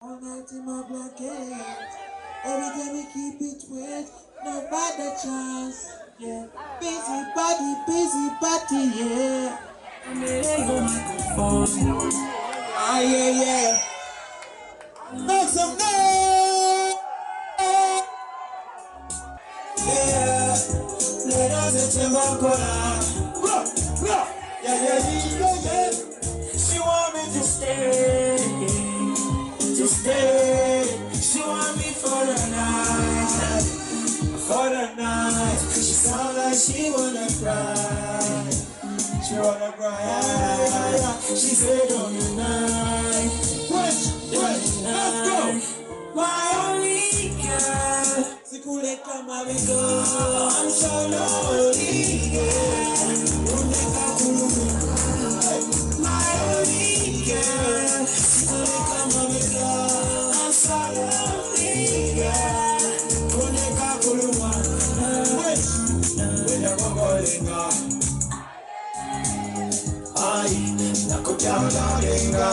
All night in my blanket. Every day we keep it wet. No bad chance. Yeah. Busy body, yeah. Ah, yeah, yeah. Make some noise. Yeah. Let us in Mbarara. Yeah. She want me to stay. She want me for the night. She sound like she wanna cry. She wanna cry. Yeah. She said on the night. Let's go. My only girl. Sikule kama wiko. I'm so lonely, girl. Uneka kulumu. My only girl. Sikule kama wiko. I'm so lonely, girl. Uneka kulumu. Wena kongolenga. Ai, nakutana lenga.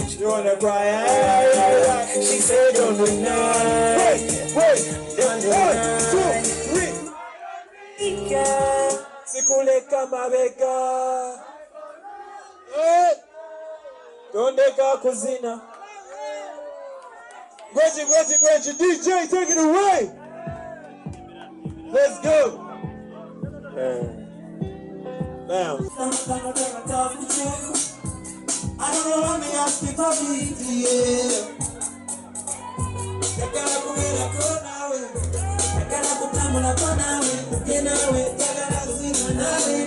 She wanna cry. She said don't deny. Wait, 1, 2, 3. Sikule kama bega. Tondeka kuzina. Gweji, DJ, take it away. Let's go. Now. I don't know what me ask you for me, yeah. Yakala kumela konawe, yakala kutamula konawe, kenawe, yakala kuzina nawe.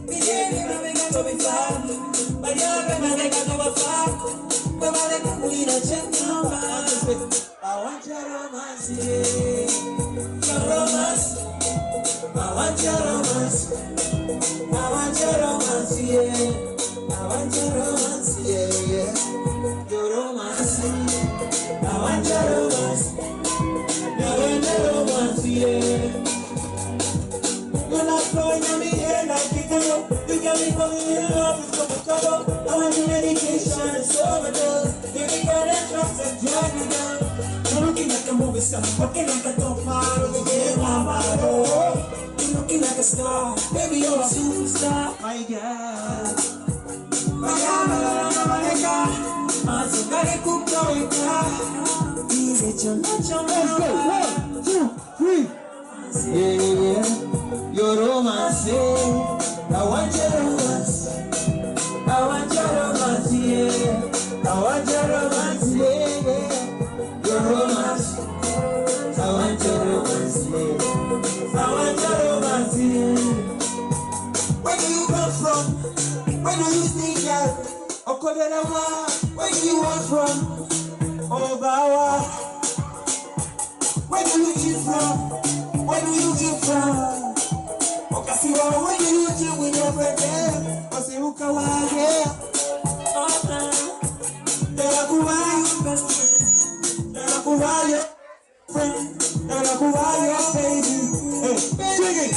Mijeni mabega tobifamu, bayaga mabega tobafamu, babale kumulina chenamba. I want your romance, yeah. Your romance. I want your romance. I want your romance, yeah. I want your romance, yeah. Your romance. I want your romance. I want your romance, yeah. You're not blowing on me hair like you do. You got me falling in love with so much trouble. I want your medication, it's overdose. Baby girl, that drugs and drag me down. You're looking like a movie star, walking like a top model, yeah, mama. You're looking like a star, baby, you're a superstar. My God, my God, I'm so glad you could go with that. Let's go, 1, 2, 3. Yeah, your romance, I want your romance. I want your romance, yeah. I want your romance, yeah. Your romance. I want your romance, yeah. I want your romance, yeah. Where do you come from? Where do you sneak out? Okolerawa. Where do you want from? Obawa. Where do you eat from? Where do you eat from? Okasiwa, where do you eat with your friend? Osiukawa, yeah. Terakuwayo, terakuwayo. And I go out, baby. Hey, sing it.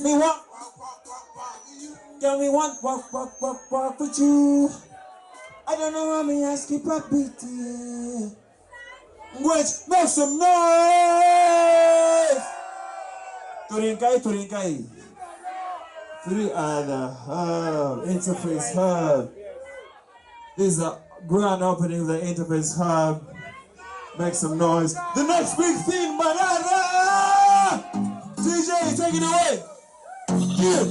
Me walk. Tell me walk with you. I don't know how me ask you for beat. Wait, make some noise. Turinkai. 3 other hub, interface hub. This is a grand opening of the interface hub. Make some noise. The next big thing, Mbarara! DJ, take it away. Yeah.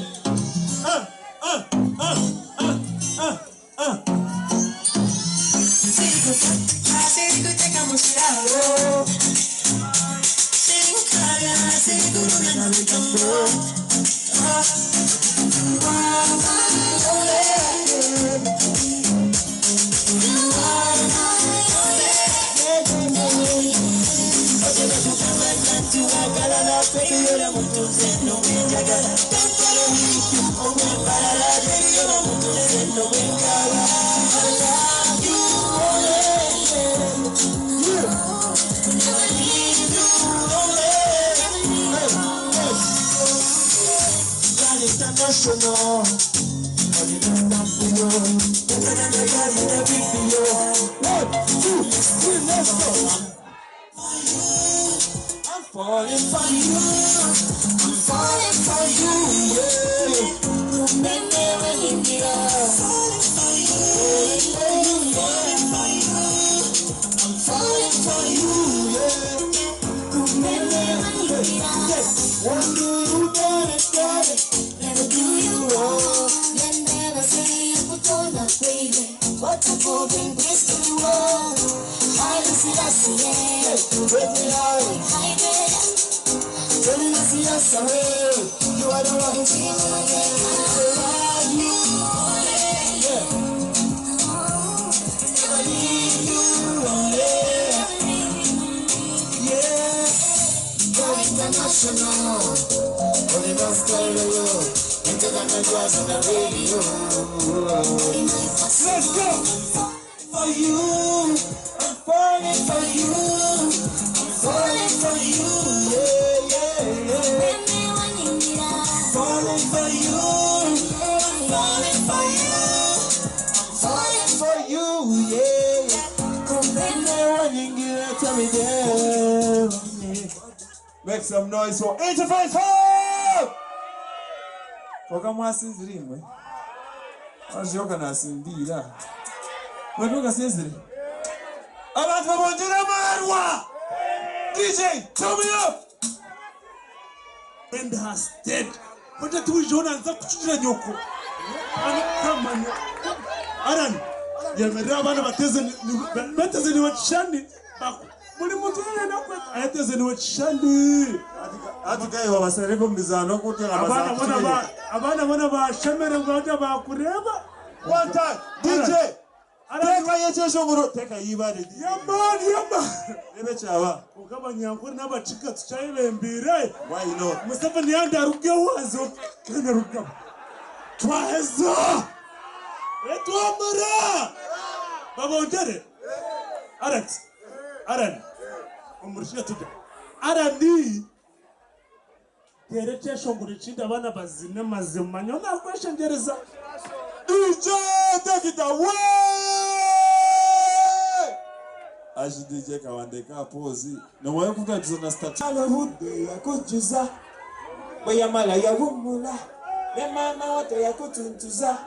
international. One, two, three, let's go. I'm falling for you. I'm falling for you. Yeah. Falling for you. I'm falling for you. Yeah. One do you got it, never do you wrong. Never say you put on a baby. What a golden grace to you all. I see us, yeah. Break me out. Tell me see us away. You are the one who sees me. I love you. Yeah. I need you. International, only one stereo, international jazz on the radio. Let's go! For you, I'm falling for you, I'm falling for you, yeah, yeah, yeah. Falling for you, falling for you, falling for you, yeah, yeah. Come there, running, tell me there. Make some noise for Interface Hub! Kokamwa sinziri mwe. Ashoka na sindira. Wetuka sinziri. Abantu babonjera marwa! DJ, turn me up! Brenda has dead. But that we Jonah and Zakuchira Nyoko. Come on. Aran. Yamerabana batezeni wachani. Muri mutune nakwe ayatezeni wachani. Atukai wabasereko mizano kuti abana abana ba shamere ngoja ba kureba. One time DJ Teka yecho shongoro teka yibare. Yamba. Nebe chawa. Ukaba nyankuri n'abacika tucayibe mbire. Why not? Mustafa niyanda rugewazo kana rugaba. Twaeza. Etwamara. Baba ondere. Aran. Umurishia tuja. Arani. Tereche shongoro chinda abana bazine mazima nyona kweshengereza. DJ, take it away! Ashi DJ kawandeka pozi. No wayo kukajiza na start. Ala hude ya kujuza. Boya mala ya wumula. Mema wote ya kutuntuza.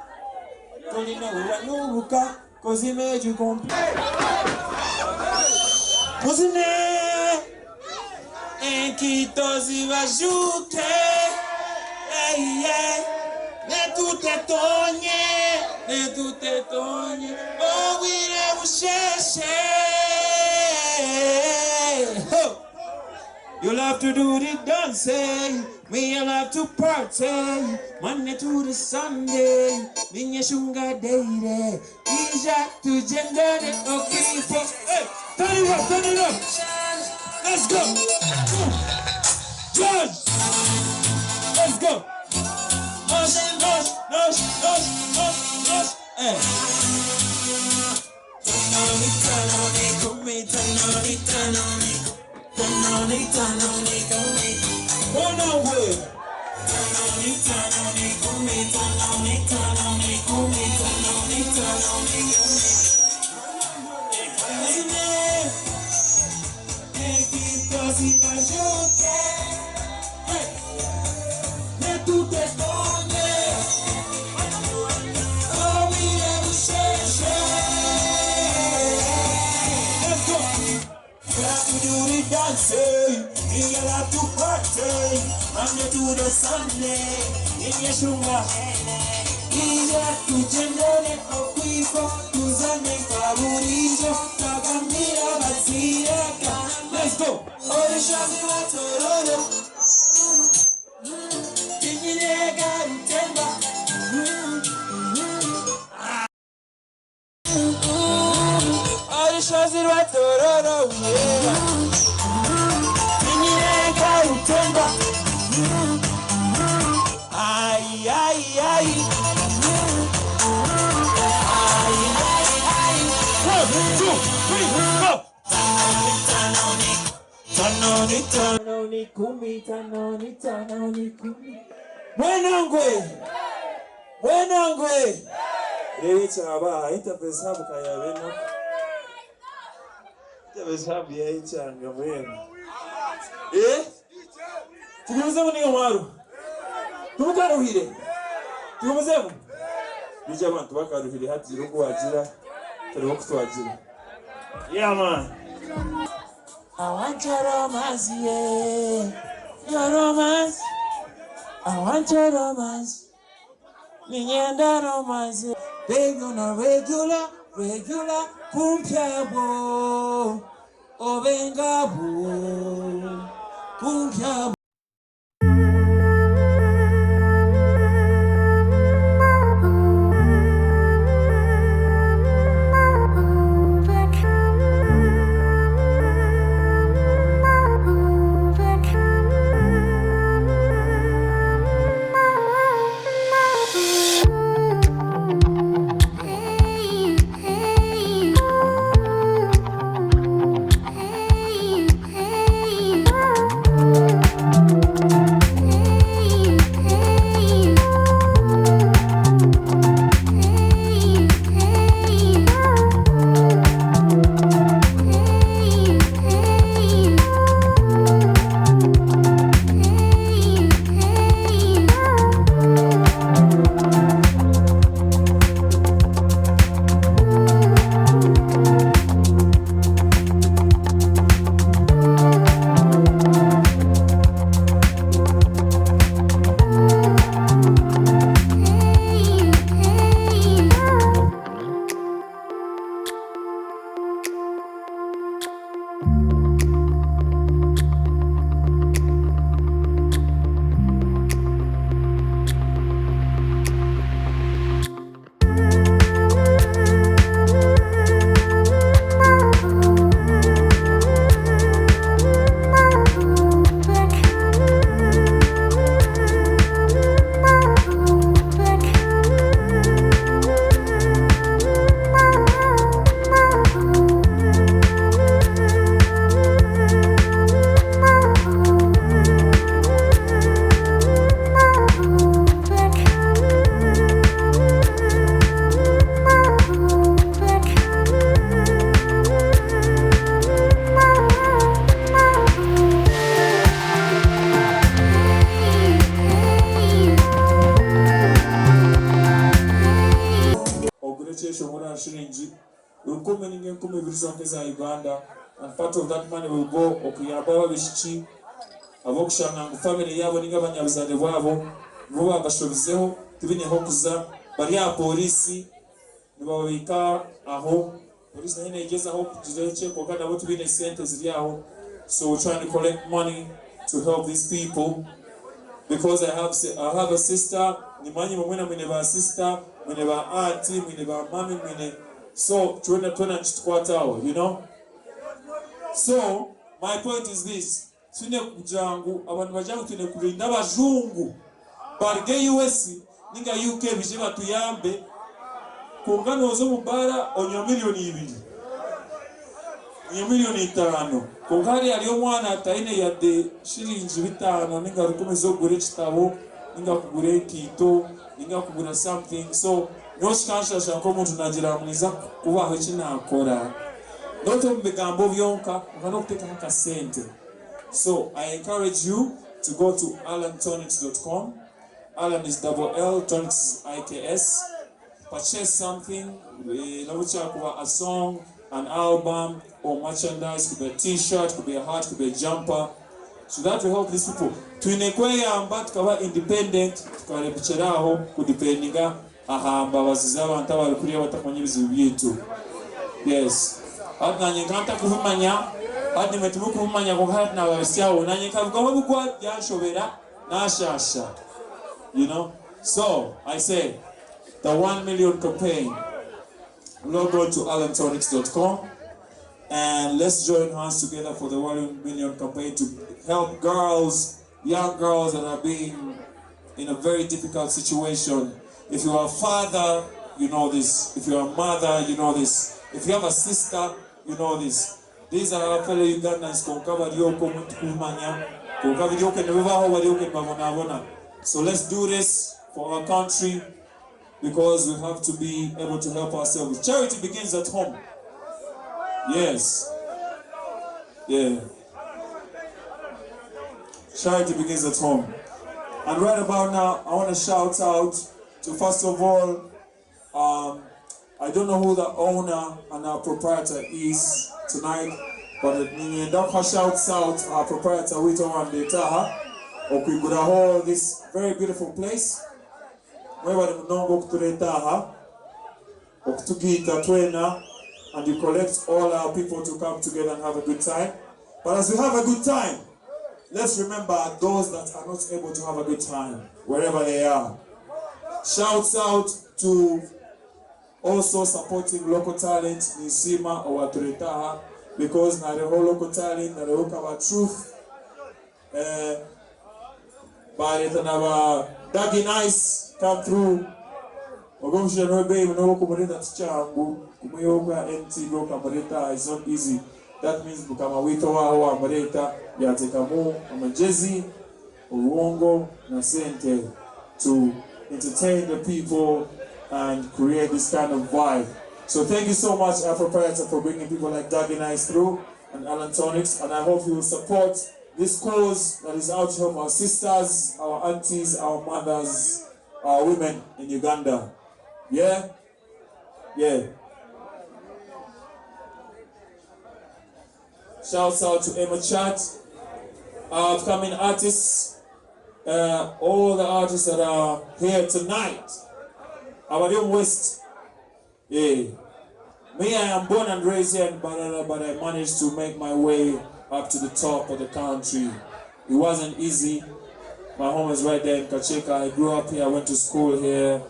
Kolina uwa nubuka. Kozime ju kompi. Kozime. Enkitozi wajuke. Yeah. Ne tout est tonné, oh oui, vous cherchez. You'll have to do the dancing, we'll have to party, Monday to the Sunday, Minya Shunga Day, Ija to gender, okay, hey, turn it up, let's go, Judge, let's go. Nos. Hey. Tanoni, one away. Monday to the Sunday, in Yeshua, Ija to Jendone, Okwiko, to Zane, Kaburijo, Takamira, Basiraka. Let's go. Oh, the Shabi Watoro. Tinginega, Temba. Oh, the Shabi Watoro, yeah. Tinginega, Temba. Ay. 1, 2, 3, go. Tanoni, kumi. Mwenangwe. Chaba, interface hapo kaya wenu. Interface hapo ya ichanga wenu. Tukumuzemu ni Omaru. Tumukaruhire. Tukumuzemu. Bija abantu bakaruhire hati ziruko wagira. Turiho kutwagira. Yeah man. I want your romance, yeah. Your romance. I want your romance. Ninyenda romance. They gonna regular kumpyabo. Obengabo. Kumpyabo. Uganda, and part of that money will go okuyamba bishiki abokushanga ngo family yabo ninga banyabuzane bwabo vuba bashobizeho tubineho kuza bari ya polisi nibabika aho polisi nene igeza aho kujeche ko kana bo tubine sente ziri aho. So we're trying to collect money to help these people because I have a sister ni manyi mwana mwene ba sister mwene ba auntie mwene ba mami mwene. So, tuenda nchitukwatao, you know? So, my point is this. Tune kujangu, abantu bajangu tune kulinda bajungu. Barge US, ninga UK bijeba tuyambe. Kungano ozo Mbarara, onyo milioni 2. Milioni 5. Kungari aliyo mwana ataine ya de shilingi 5. Ninga rukumezo gure chitabo. Ninga kugure kito. Ninga kugura something. So, noshikansha shanko muntu nagira mwiza kubaho kinakora noto mbegambo byonka ngano kuteka haka sente. So I encourage you to go to alantonics.com. Alan is double-L, Tonicks is IKS. Purchase something, a song, an album, or merchandise. Could be a t-shirt, could be a hat, could be a jumper. So that will help these people. Tuinekweya amba tukawa independent, tukarepicheraho kudependinga ahamba bazizaba ntabari kuriya batakonyibizo byetu. Yes. Hadi nanye kanta kuvumanya, hadi metumu kuvumanya ko hadi na babisyawo nanye kavuga ho bugwa byashobera nashasha. You know? So, I say the 1 million campaign. Log on to alantonics.com and let's join hands together for the 1 million campaign to help girls, young girls that are being in a very difficult situation. If you are a father, you know this. If you are a mother, you know this. If you have a sister, you know this. These are our fellow Ugandans. So let's do this for our country, because we have to be able to help ourselves. Charity begins at home. Yes. Yeah. Charity begins at home. And right about now, I want to shout out to, first of all, I don't know who the owner and our proprietor is tonight, but Ndakwa shouts out our proprietor Wito Wandetaha, Okiguraho, this very beautiful place. Where the Mnongo Kuturetaha, Okutugita Twena, and you collect all our people to come together and have a good time. But as we have a good time, let's remember those that are not able to have a good time, wherever they are. Shouts out to also supporting local talent, Nisima or Turetaha, because now the whole local talent, the whole cover truth. But it's another Dagi Nice come through. It's not easy. That means Bukama Witoa or Amareta, Yatekamu, Amajezi, Uongo, Nasente, to entertain the people and create this kind of vibe. So thank you so much, our proprietor, for bringing people like Dagi Nice through and Alan Tonicks, and I hope you will support this cause that is out to help our sisters, our aunties, our mothers, our women in Uganda. Yeah? Yeah. Shouts out to Emma Chat, our upcoming artists, all the artists that are here tonight. Our West. Yeah. Me, I am born and raised here in Mbarara, but I managed to make my way up to the top of the country. It wasn't easy. My home is right there in Kacheka. I grew up here, I went to school here,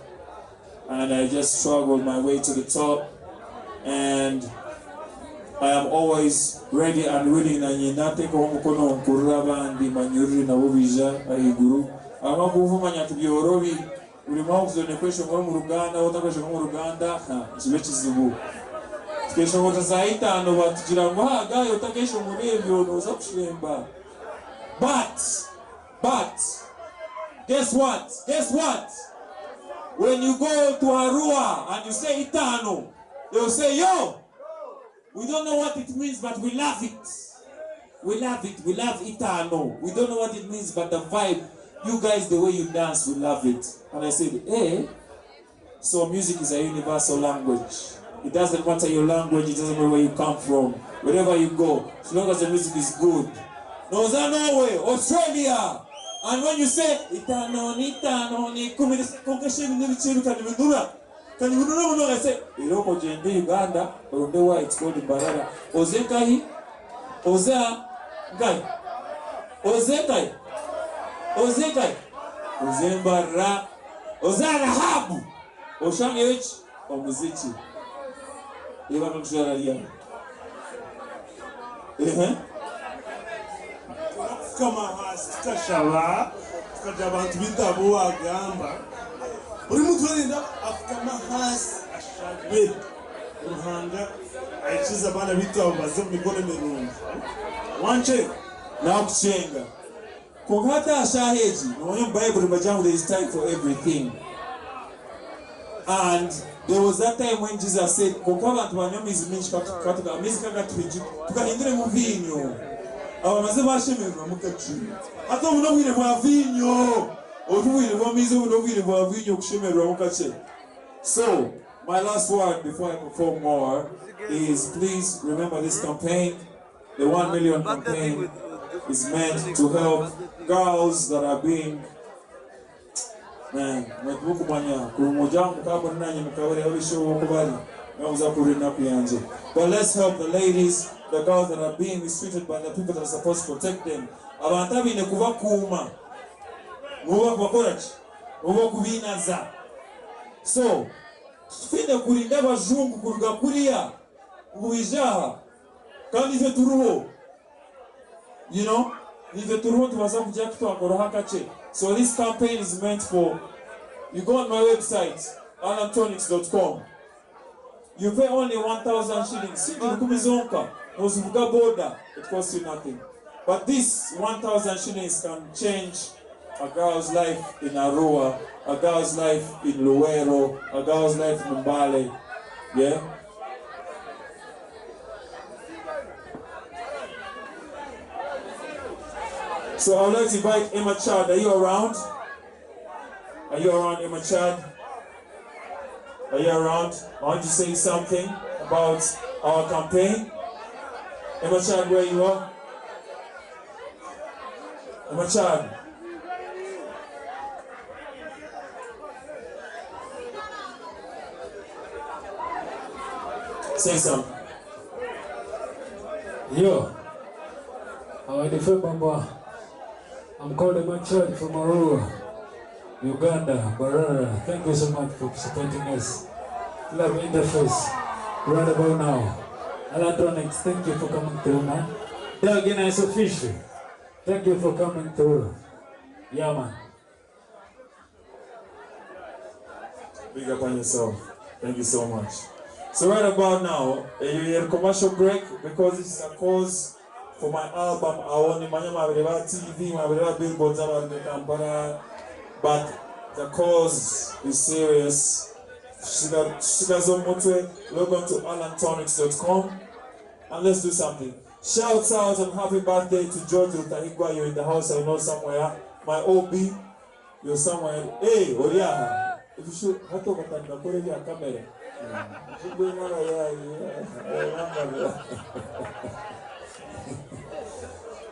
and I just struggled my way to the top. And I am always ready and willing na nyinate ko mukono kuraba ndi manyuri na ubija ayiguru. Ama kuvumanya tubyorobi uri mawuzo kwesho mu Uganda utakwesho mu Uganda kibechi zibu. Kesho wotazaita no batugira ngo gayo utakesho murebyo noza kushemba. But guess what? When you go to Arua and you say Itano, they'll say, yo, we don't know what it means, but we love it. We love Itano. We don't know what it means, but the vibe, you guys, the way you dance, we love it. And I said, hey, so music is a universal language. It doesn't matter your language, it doesn't matter where you come from. Wherever you go, as long as the music is good. Norway, Australia. And when you say, Itano, can you know I say, Iroko Jende Uganda, or the why it's called Mbarara. Ozekai, Ozembara, Ozara Habu, Oshangewich, or Muzichi. Eva Mxaralia. Kama hastashala, Kajabantu Bitabu Agamba. Uri mtu wenda afukama hasi ashagwe uruhanga ayichiza bana bitabu bazo mikone mirungi wanche na kuchenga kugata ashaheji no in Bible bajangu there is time for everything. And there was that time when Jesus said kokaba abantu miziminchi katika mizika gatwiji tukahindire mu vinyo abamaze bashemerwa mukachi ato muno bwire bwa vinyo. So, my last word before I perform more is please remember this campaign. The 1 million campaign is meant to help girls that are being but let's help the ladies, the girls that are being mistreated by the people that are supposed to protect them. So, fine kurinda abazungu kuruga kuriya ubuijaha kandi ife turuho, you know, ife turuho tubaza kujya twakora hakache. So this campaign is meant for, you go on my website alantonicks.com, you pay only 1,000 shillings. Sindi kumizonka nozivuga border, it costs you nothing. But this 1,000 shillings can change a girl's life in Arua, a girl's life in Luero, a girl's life in Mbale. Yeah? So I would like to invite Emma Chad. Are you around? Are you around, Emma Chad? Are you around? I want you to say something about our campaign. Emma Chad, where you are? Emma Chad. Say something. Yo, I'm called Ankole from Mbarara, Uganda, Mbarara. Thank you so much for supporting us. Club Interface, right about now. Tonicks, thank you for coming through, man. Again, as official. Thank you for coming through. Yeah, man. Big up on yourself. Thank you so much. So right about now, you're in a commercial break because this is a cause for my album. I want to Manyama TV, my billboards about the Kampala, but the cause is serious. Log on to Tonicks.com and let's do something. Shouts out and happy birthday to George Rutahigwa. You're in the house, I know somewhere. My OB, you're somewhere. Hey, Oriaha. If you should, I talk about the camera.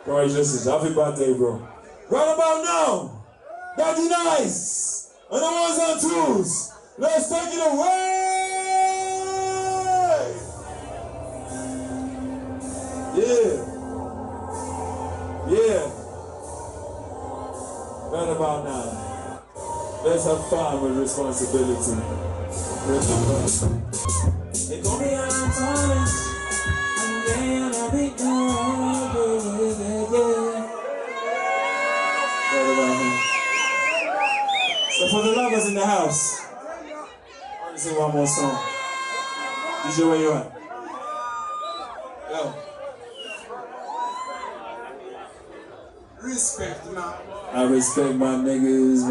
Congratulations, happy birthday, bro. Right about now, Daddy Nice, and the ones and twos. Let's take it away! Yeah. Yeah. Right about now. Let's have fun with responsibility. They call me Ankole, and then I'll be gone. Right about now. So for the lovers in the house, I want to sing one more song. DJ, where you at? Yo. Respect, man. I respect my niggas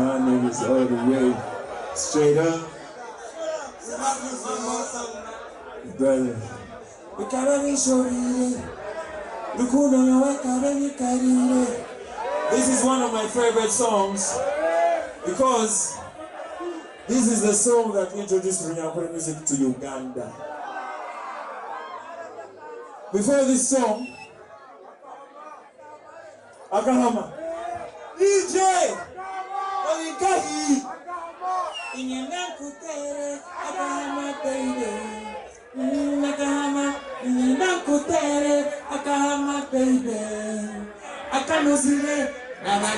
all the way. Straight up. Brother. This is one of my favorite songs because this is the song that introduced Ankole music to Uganda. Before this song, Akahama, DJ, Olikahi, Inyandankutere, Akahama baby. Akahama, Inyandankutere, Akahama baby. Akanuzile, Nana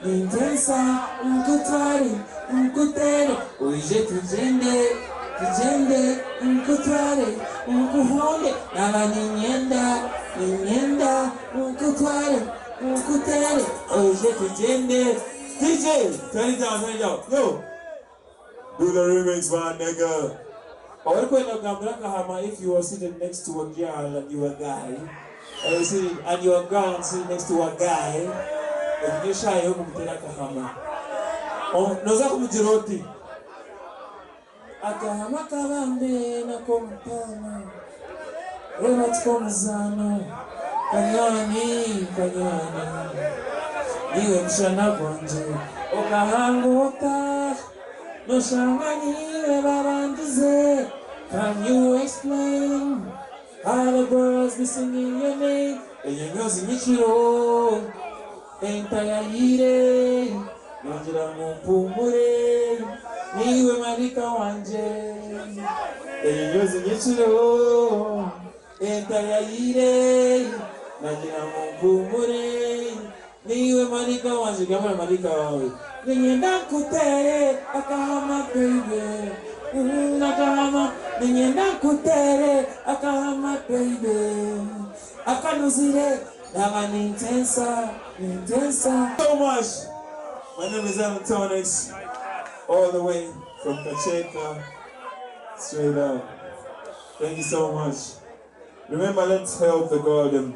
Nintensa, Nkutere, Oije tujende, Nkutere, Nkuhonde, Nana Ninyenda, Nkutere, Oije tujende. DJ, turn it down. Yo, do the remix, man, nigga. If you were sitting next to a girl and you were a guy, and you were a girl sitting next to a guy, and you shy, you come to Kahama. Oh, no, Zaku Jiroti. Akahama kabambe na kompana, Remat komzano, Kanyani. Niwe mshana kwanje, okahangota, no shangani barandize. Can you explain how the birds be singing your name? Enyenyozi nichiro, entayayire, yonjira mumpumure, niwe marika wanje. Enyenyozi nichiro, entayayire, yonjira mumpumure. Niwe marika wanje, gamara marika wawe. Ninyendankutere, Akahama baby. Akahama, Ninyendankutere, Akahama baby. Akanuzire, Nana Nintensa. So much. My name is Tonicks, all the way from Kacheka, straight up. Thank you so much. Remember, let's help the garden.